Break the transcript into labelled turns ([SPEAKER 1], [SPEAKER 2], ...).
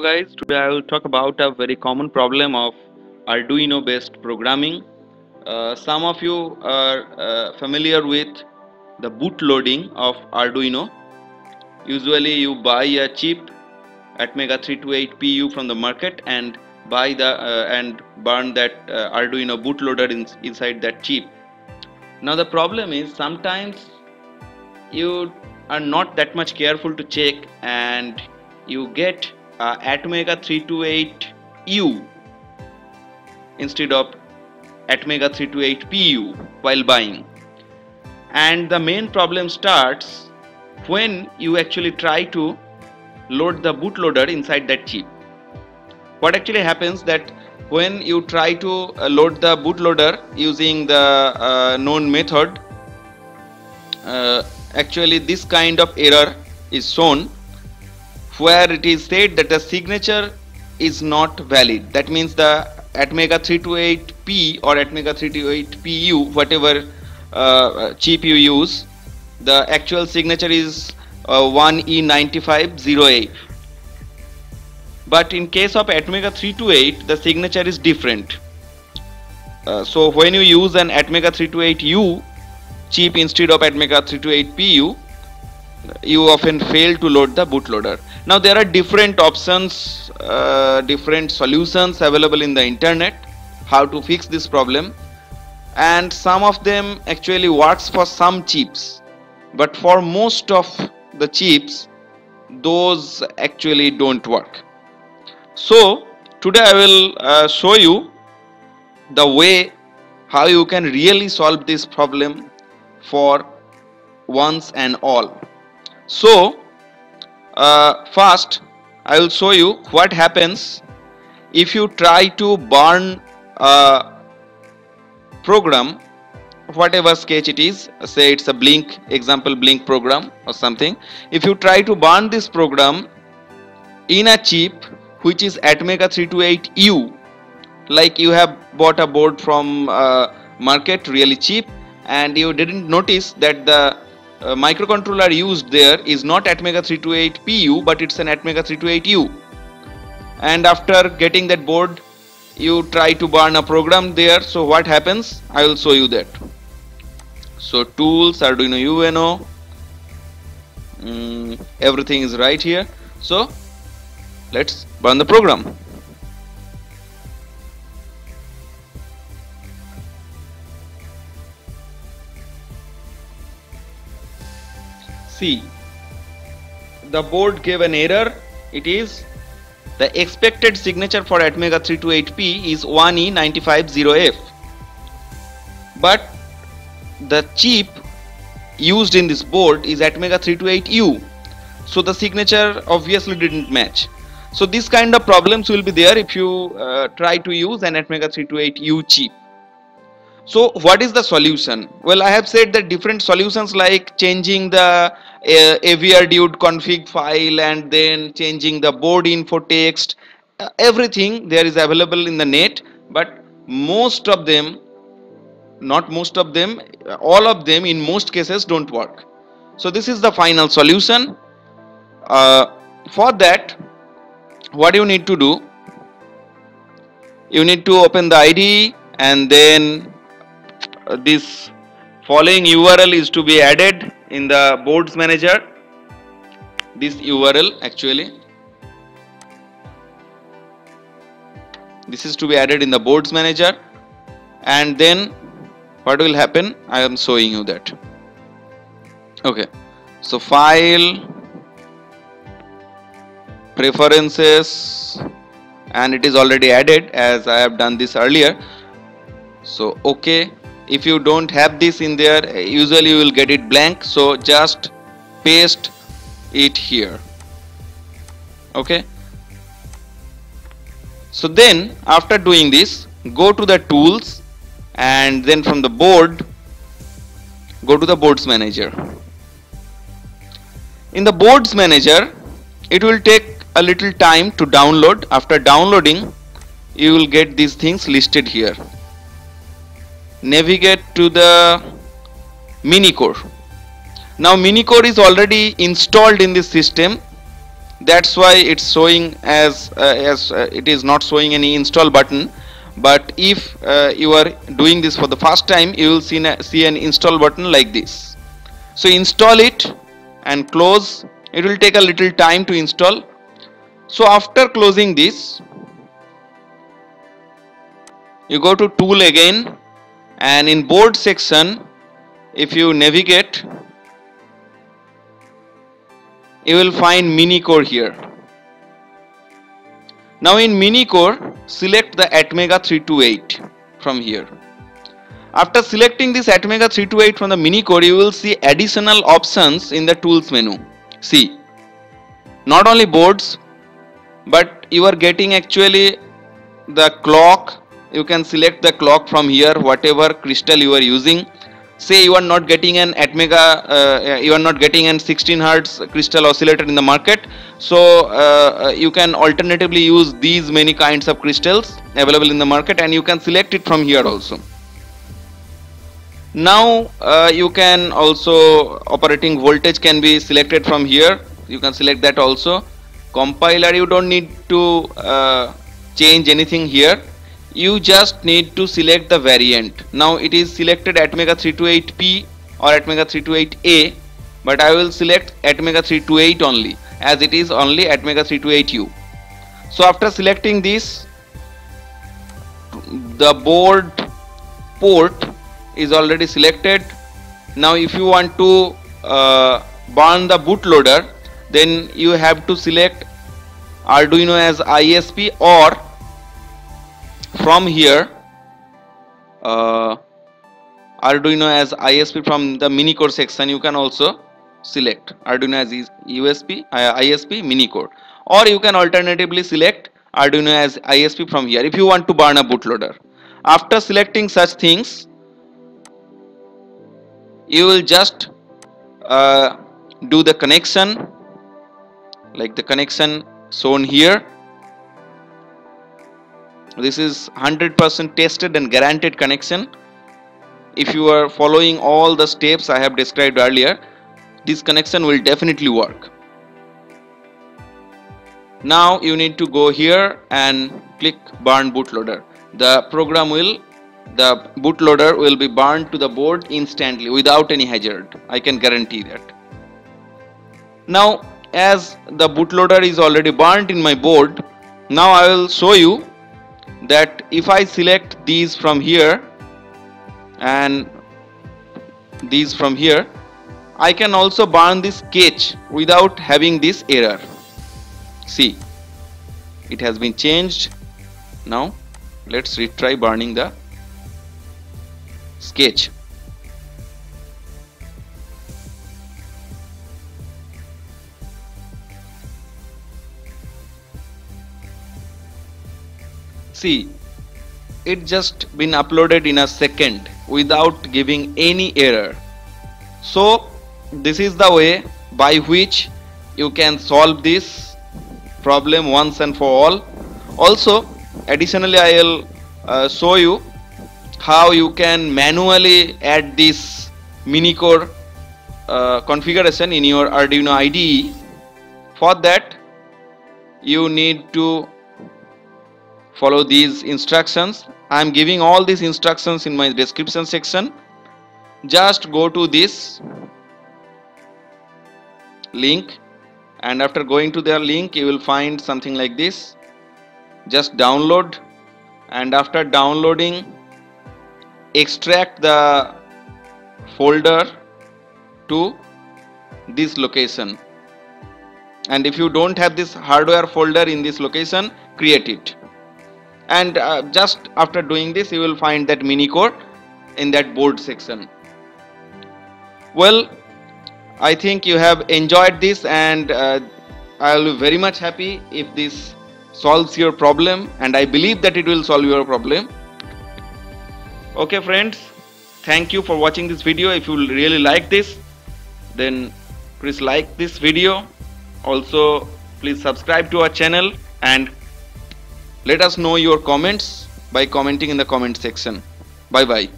[SPEAKER 1] Guys, today I will talk about a very common problem of Arduino based programming. Some of you are familiar with the boot loading of Arduino. Usually you buy a chip Atmega 328 PU from the market and buy the and burn that Arduino bootloader inside that chip. Now the problem is sometimes you are not that much careful to check and you get Atmega 328U instead of Atmega 328PU while buying. And the main problem starts when you actually try to load the bootloader inside that chip. What actually happens that when you try to load the bootloader using the known method, actually this kind of error is shown where it is said that the signature is not valid. That means the Atmega 328P or Atmega 328PU, whatever chip you use, the actual signature is 1E9508. But in case of Atmega 328, the signature is different. So when you use an Atmega 328U chip instead of Atmega 328PU, you often fail to load the bootloader. Now there are different options, different solutions available in the internet how to fix this problem, and some of them actually works for some chips, but for most of the chips those actually don't work. So today I will show you the way how you can really solve this problem for once and all. So first I will show you what happens if you try to burn a program, whatever sketch it is, say it's a blink example blink program or something. If you try to burn this program in a chip which is Atmega 328U, like you have bought a board from market really cheap and you didn't notice that the microcontroller used there is not Atmega 328PU but it's an Atmega 328U, and after getting that board you try to burn a program there. So what happens, I will show you that. So tools, Arduino UNO, everything is right here. So let's burn the program. See, the board gave an error. It is the expected signature for Atmega 328P is 1E9508, but the chip used in this board is Atmega 328U, so the signature obviously didn't match. So this kind of problems will be there if you try to use an Atmega 328U chip. So what is the solution? Well, I have said that different solutions like changing the AVRDUD config file and then changing the board info text, everything there is available in the net, but most of them, not most of them, all of them in most cases don't work. So this is the final solution. For that, what you need to do, you need to open the IDE and then this following URL is to be added in the boards manager. This URL actually, this is to be added in the boards manager, and then what will happen, I am showing you that. Okay, so file, preferences, and it is already added as I have done this earlier. So okay, if you don't have this in there, usually you will get it blank, so just paste it here. Okay, so then after doing this, go to the tools and then from the board go to the boards manager. In the boards manager, it will take a little time to download. After downloading, you will get these things listed here. Navigate to the Minicore. Now Minicore is already installed in this system That's why it's showing as it is not showing any install button. But if you are doing this for the first time, you will see an install button like this. So install it and close. It will take a little time to install. So after closing this, you go to tool again, and in board section, if you navigate, you will find Minicore here. Now in Minicore, select the Atmega 328 from here. After selecting this Atmega 328 from the Minicore, you will see additional options in the tools menu. See, not only boards, but you are getting actually the clock. You can select the clock from here, whatever crystal you are using. Say you are not getting an Atmega, you are not getting an 16 Hertz crystal oscillator in the market, so you can alternatively use these many kinds of crystals available in the market, and you can select it from here also. Now you can also, operating voltage can be selected from here. You can select that also. Compiler, you don't need to change anything here. You just need to select the variant. Now it is selected Atmega 328P or Atmega 328A, but I will select Atmega 328 only, as it is only Atmega 328U. So after selecting this, the board port is already selected. Now if you want to burn the bootloader, then you have to select Arduino as ISP, or from here Arduino as ISP from the Minicore section. You can also select Arduino as ISP Minicore, or you can alternatively select Arduino as ISP from here if you want to burn a bootloader. After selecting such things, you will just do the connection, like the connection shown here. This is 100% tested and guaranteed connection. If you are following all the steps I have described earlier, this connection will definitely work. Now you need to go here and click burn bootloader. The bootloader will be burned to the board instantly without any hazard. I can guarantee that. Now as the bootloader is already burnt in my board, now I will show you that if I select these from here and these from here, I can also burn this sketch without having this error. See, it has been changed. Now let's retry burning the sketch. See, it just been uploaded in a second without giving any error. So this is the way by which you can solve this problem once and for all. Also, additionally, I will show you how you can manually add this Minicore configuration in your Arduino IDE. For that, you need to follow these instructions. I am giving all these instructions in my description section. Just go to this link, and after going to their link, you will find something like this. Just download, and after downloading, extract the folder to this location. And if you don't have this hardware folder in this location, create it. And just after doing this, you will find that Minicore in that board section. Well, I think you have enjoyed this, and I will be very much happy if this solves your problem, and I believe that it will solve your problem. Okay friends, thank you for watching this video. If you really like this, then please like this video. Also, please subscribe to our channel and let us know your comments by commenting in the comment section. Bye bye.